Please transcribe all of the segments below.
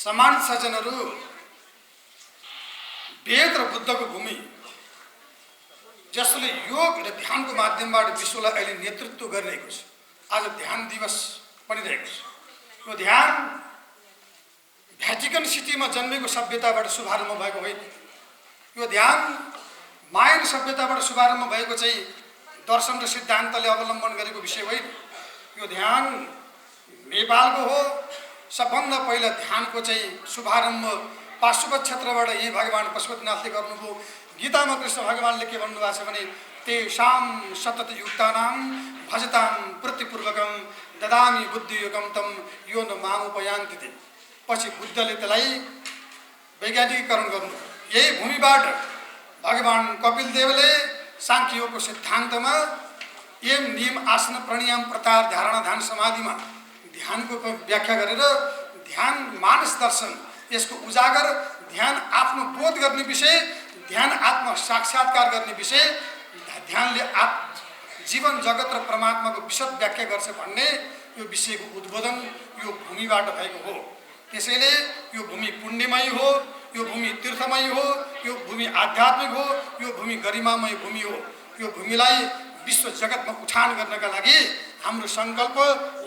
सम्मानित सज्जनहरू, वेद र बुद्धको भूमि जसले योग र ध्यानको माध्यमबाट विश्वलाई अहिले नेतृत्व गरिरहेको छ। आज ध्यान दिवस पनि रहेको छ। यो ध्यान भ्याटिकन सिटीमा जन्मेको सभ्यताबाट शुभारम्भ भएको होइन। यो ध्यान मायन सभ्यताबाट शुभारम्भ भएको चाहिँ दर्शन र सिद्धान्तले अवलम्बन गरेको विषय होइन। यो ध्यान नेपालको हो। सबभन्दा पहिला ध्यानको चाहिँ शुभारम्भ पाशुपत क्षेत्रबाट यही भगवान पशुपतिनाथले गर्नुभयो। गीतामा कृष्ण भगवानले के भन्नुभएको छ भने तेषां सतत युक्तानां भजतां प्रतिपूर्वकं ददामि बुद्धियोगं तं यो न मामुपयान्ति ते। पछि बुद्धले त्यसलाई वैज्ञानिकीकरण गर्नु। यही भूमिबाट भगवान कपिलदेवले सांख्य योगको सिद्धान्तमा यम नियम आसन प्राणायाम प्रत्याहार धारणा ध्यान समाधिमा ध्यानको व्याख्या गरेर ध्यान मानस दर्शन यसको उजागर, ध्यान आफ्नो बोध गर्ने विषय, ध्यान आत्म साक्षात्कार गर्ने विषय, ध्यानले जीवन जगत र परमात्माको विशद व्याख्या गर्छ भन्ने यो विषयको उद्बोधन यो भूमिबाट भएको हो। त्यसैले यो भूमि पुण्यमय हो, यो भूमि तीर्थमय हो, यो भूमि आध्यात्मिक हो, यो भूमि गरिमामय भूमि हो। यो भूमिलाई विश्व जगतमा उठान गर्नका लागि हाम्रो संकल्प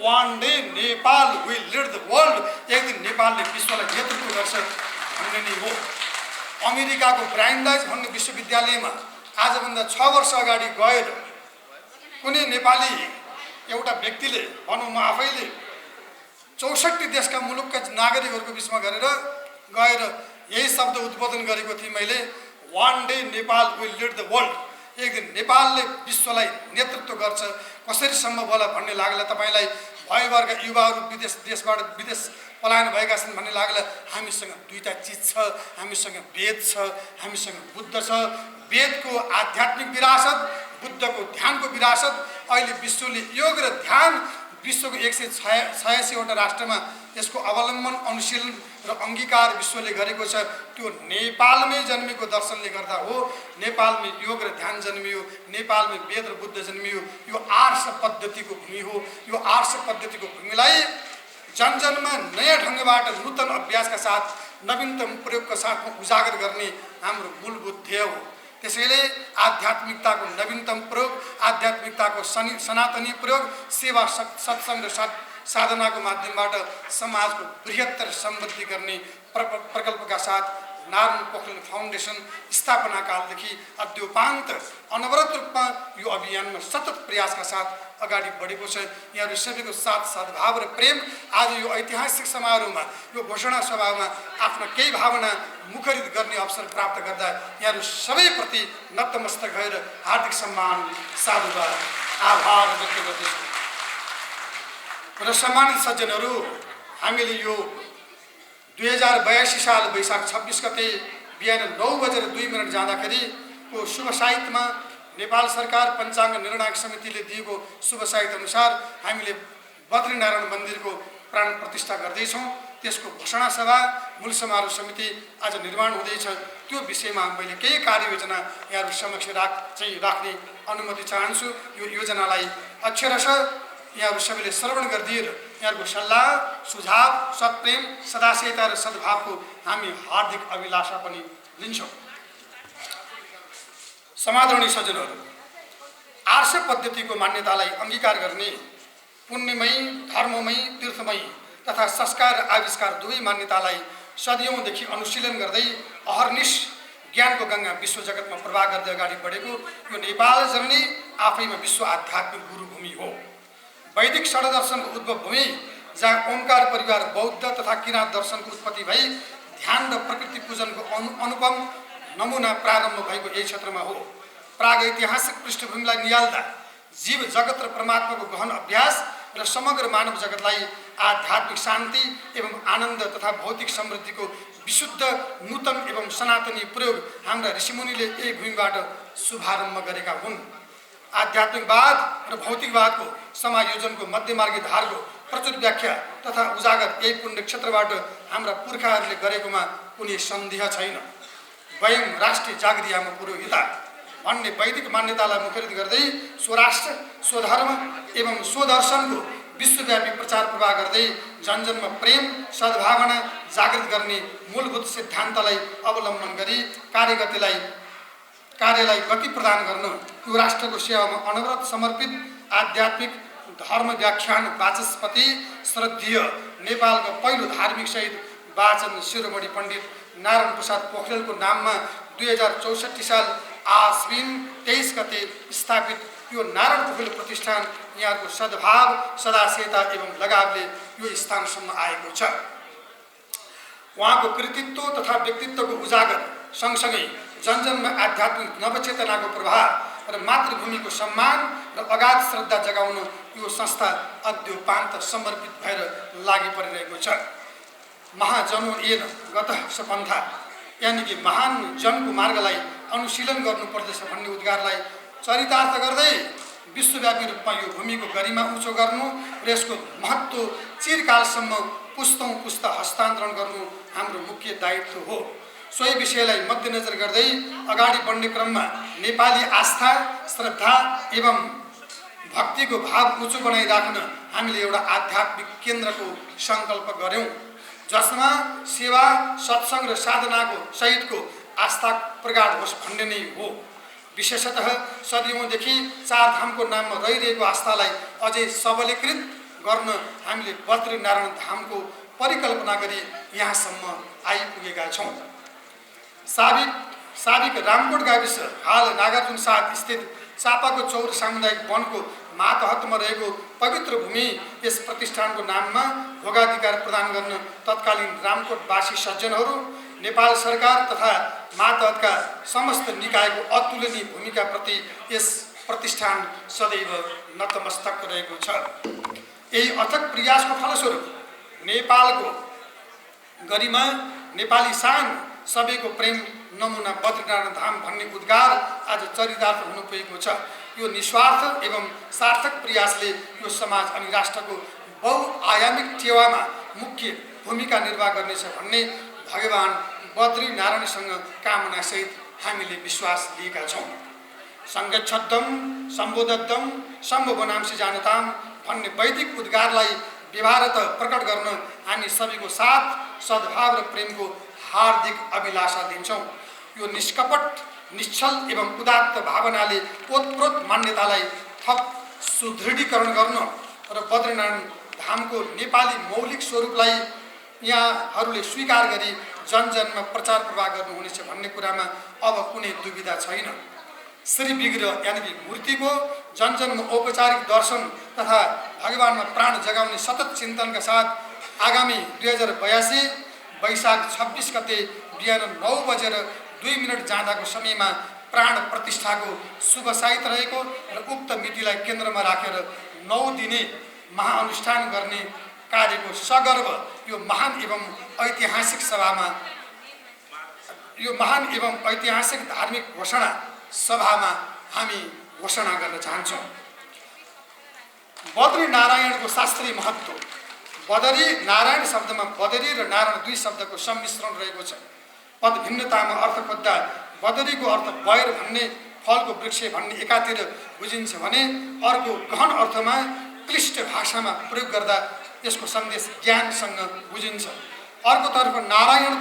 one day Nepal will lead the world, एक दिन नेपालले विश्वलाई नेतृत्व गर्छ भन्ने नै हो। अमेरिकाको ब्रान्डाइज भन्ने विश्वविद्यालयमा आजभन्दा 6 वर्ष अगाडि गएर कुनै नेपाली एउटा व्यक्तिले भनौँ म आफैले 64 देशका मुलुकका नागरिकहरूको बिचमा गरेर गएर यही शब्द उद्बोधन गरेको थिएँ मैले, one day Nepal will lead the world, एक दिन नेपालले विश्वलाई नेतृत्व गर्छ। कसरी सम्भव होला भन्ने लाग्ला तपाईलाई। भयवर्ग युवाहरू देशबाट विदेश पलायन भएका छन् भन्ने लाग्ला। हामीसँग दुईटा चिज छ, हामीसँग वेद छ, हामीसँग बुद्ध छ। वेदको आध्यात्मिक विरासत, बुद्धको ध्यानको विरासत। अहिले विश्वले योग र ध्यान विश्वको 186 वटा राष्ट्रमा यसको अवलम्बन अनुशीलन र अङ्गीकार विश्वले गरेको छ। त्यो नेपालमै जन्मेको दर्शनले गर्दा हो। नेपालमै योग र ध्यान जन्मियो, नेपालमै वेद र बुद्ध जन्मियो। यो आर्ष पद्धतिको भूमि हो। यो आर्ष पद्धतिको भूमिलाई जनजनमा नयाँ ढङ्गबाट नूतन अभ्यासका साथ नवीनतम प्रयोगका साथमा उजागर गर्ने हाम्रो मूलभूत ध्येय हो। त्यसैले आध्यात्मिकताको नवीनतम प्रयोग, आध्यात्मिकताको सनातनी प्रयोग, सेवा सत्सङ्ग र साधनाको माध्यमबाट समाजको बृहत्तर समृद्धि गर्ने प्रकल्पका साथ नारायण पोखरेल फाउन्डेसन स्थापना कालदेखि अद्योपान्त अनवरत रूपमा यो अभियानमा सतत प्रयासका साथ अगाडि बढेको छ। यहाँहरू सबैको साथ सद्भाव र प्रेम आज यो ऐतिहासिक समारोहमा, यो घोषणा सभामा आफ्ना केही भावना मुखरित गर्ने अवसर प्राप्त गर्दा यहाँहरू सबैप्रति नतमस्तक भएर हार्दिक सम्मान, साधुवाद, आभार व्यक्त गर्दछु। र सम्मानित सज्जनहरू, हामीले यो 2082 साल वैशाख 26 गते बिहान 9:02 जाँदाखेरि को शुभ साहित्यमा नेपाल सरकार पञ्चाङ्ग निर्णायक समितिले दिएको शुभ साहित्य अनुसार हामीले बद्रीनारायण मन्दिरको प्राण प्रतिष्ठा गर्दैछौँ। त्यसको घोषणा सभा, मूल समारोह समिति आज निर्माण हुँदैछ। त्यो विषयमा मैले केही कार्ययोजना यहाँहरू समक्ष राख्ने अनुमति चाहन्छु। यो योजनालाई अक्षरशः यहाँहरू सबैले श्रवण गरिदिएर यहाँहरूको सल्लाह सुझाव, सत्प्रेम, सदाशयता र सद्भावको हामी हार्दिक अभिलाषा पनि लिन्छौँ। समादरणीय सज्जनहरू, आर्ष पद्धतिको मान्यतालाई अङ्गीकार गर्ने, पुण्यमय, धर्ममय, तीर्थमय तथा संस्कार र आविष्कार दुवै मान्यतालाई सदियौँदेखि अनुशीलन गर्दै अहर्निश ज्ञानको गङ्गा विश्व जगतमा प्रवाह गर्दै अगाडि बढेको यो नेपाल जननी आफैमा विश्व आध्यात्मिक गुरुभूमि हो। वैदिक षड्दर्शनको उद्भव भूमि, जहाँ ओंकार परिवार बौद्ध तथा किराँत दर्शनको उत्पत्ति भई ध्यान र प्रकृति पूजनको अनुपम नमुना प्रारम्भ भएको यही क्षेत्रमा हो। प्रागैतिहासिक पृष्ठभूमिलाई निहाल्दा जीव जगत र परमात्माको गहन अभ्यास र समग्र मानव जगतलाई आध्यात्मिक शान्ति एवं आनन्द तथा भौतिक समृद्धिको विशुद्ध, नूतन एवं सनातनी प्रयोग हाम्रा ऋषिमुनिले यही भूमिबाट शुभारम्भ गरेका हुन्। आध्यात्मिकवाद र भौतिकवादको समायोजनको मध्यमार्गी धारको प्रचुर व्याख्या तथा उजागर यही पुण्य क्षेत्रबाट हाम्रा पुर्खाहरूले गरेकोमा कुनै सन्देह छैन। वयम राष्ट्रिय जागृयाम पुरोहिता भन्ने वैदिक मान्यतालाई मुखरित गर्दै स्वराष्ट्र, स्वधर्म एवं स्वदर्शनको विश्वव्यापी प्रचार प्रवाह गर्दै जनजनमा प्रेम, सद्भावना, जागृत गर्ने मूलभूत सिद्धान्तलाई अवलम्बन गरी कार्यलाई गति प्रदान गर्न यो राष्ट्रको सेवामा अनवरत समर्पित आध्यात्मिक धर्म व्याख्यान वाचस्पति श्रद्धेय नेपालको पहिलो धार्मिक शहीद वाचन शिरोमणि पण्डित नारायण प्रसाद पोखरेलको नाममा 2064 साल आश्विन 23 गते स्थापित यो नारायण पोखरेल प्रतिष्ठान यहाँको सद्भाव सदासेता एवं लगावले यो स्थानसम्म आएको छ। उहाँको कृतित्व तथा व्यक्तित्वको उजागर सँगसँगै जनजनमा आध्यात्मिक नवचेतनाको प्रभाव र मातृभूमिको सम्मान र अगाध श्रद्धा जगाउन यो संस्था अद्योपान्त समर्पित भएर लागि परिरहेको छ। महाजनो येन गतः सपन्था यानि कि महान जनको मार्गलाई अनुशीलन गर्नुपर्दछ भन्ने उद्गारलाई चरितार्थ गर्दै विश्वव्यापी रूपमा यो भूमिको गरिमा उच्च गर्नु र यसको महत्त्व चिरकालसम्म पुस्तौं पुस्ता हस्तान्तरण गर्नु हाम्रो मुख्य दायित्व हो। सोही विषयलाई मध्यनजर गर्दै अगाडि बढ्ने क्रममा नेपाली आस्था श्रद्धा एवं भक्तिको भाव उच्च बनाइराख्न हामीले एउटा आध्यात्मिक केन्द्रको सङ्कल्प गर्यौं, जसमा सेवा सत्संग र साधनाको सहितको आस्था प्रगाढ होस् भन्ने नै हो। विशेषतः सदियौँदेखि चारधामको नाममा रहिरहेको आस्थालाई अझै सबलीकृत गर्न हामीले बद्रीनारायण धामको परिकल्पना गरी यहाँसम्म आइपुगेका छौँ। साबिक रामकोट गाविस हाल नागार्जुन 7 स्थित चापाको चौर सामुदायिक वनको मातहतमा रहेको पवित्र भूमि यस प्रतिष्ठानको नाममा भोगाधिकार प्रदान गर्न तत्कालीन रामकोटवासी सज्जनहरू, नेपाल सरकार तथा मातहतका समस्त निकायको अतुलनीय भूमिकाप्रति यस प्रतिष्ठान सदैव नतमस्तक रहेको छ। यही अथक प्रयासको फलस्वरूप नेपालको गरिमा, नेपाली शान, सबैको प्रेम नमुना बद्रीनारायण धाम भन्ने उद्गार आज चरितार्थ हुनु पुगेको छ। यो निस्वार्थ एवं सार्थक प्रयासले यो समाज अनि राष्ट्रको बहुआयामिक टेवामा मुख्य भूमिका निर्वाह गर्नेछ भन्ने भगवान बद्रीनारायणसँग कामनासहित हामीले विश्वास लिएका छौँ। सङ्गच्छद्धं सम्बोधद्धं सम्भवनांसि जानताम भन्ने वैदिक उद्गारलाई व्यवहारत प्रकट गर्न हामी सबैको साथ सद्भाव र प्रेमको हार्दिक अभिलाषा दिन्छौँ। यो निष्कपट निश्चल एवं उदात्त भावनाले ओतप्रोत मान्यतालाई थप सुदृढीकरण गर्न र बद्रीनारायण धामको नेपाली मौलिक स्वरूपलाई यहाँहरूले स्वीकार गरी जनजनमा प्रचार प्रवाह गर्नुहुनेछ भन्ने कुरामा अब कुनै दुविधा छैन। श्री विग्रह यानि कि मूर्तिको जनजनमा औपचारिक दर्शन तथा भगवानमा प्राण जगाउने सतत चिन्तनका साथ आगामी 2082 वैशाख 26 गते बिहान 9:02 जाँदाको समयमा प्राण प्रतिष्ठाको शुभ साइत रहेको र उक्त मितिलाई केन्द्रमा राखेर 9 दिने महाअनुष्ठान गर्ने कार्यको सगर्व यो महान एवं ऐतिहासिक धार्मिक घोषणा सभामा हामी घोषणा गर्न चाहन्छौँ। बद्रीनारायणको शास्त्रीय महत्त्व। बदरी नारायण शब्दमा बदरी र नारायण दुई शब्दको सम्मिश्रण रहेको छ। पद भिन्नतामा अर्थ खोज्दा बदरीको अर्थ बैर भन्ने, फलको वृक्ष भन्ने एकातिर बुझिन्छ भने अर्को गहन अर्थमा क्लिष्ट भाषामा प्रयोग गर्दा यसको सन्देश ज्ञानसँग बुझिन्छ। अर्कोतर्फ नारायणको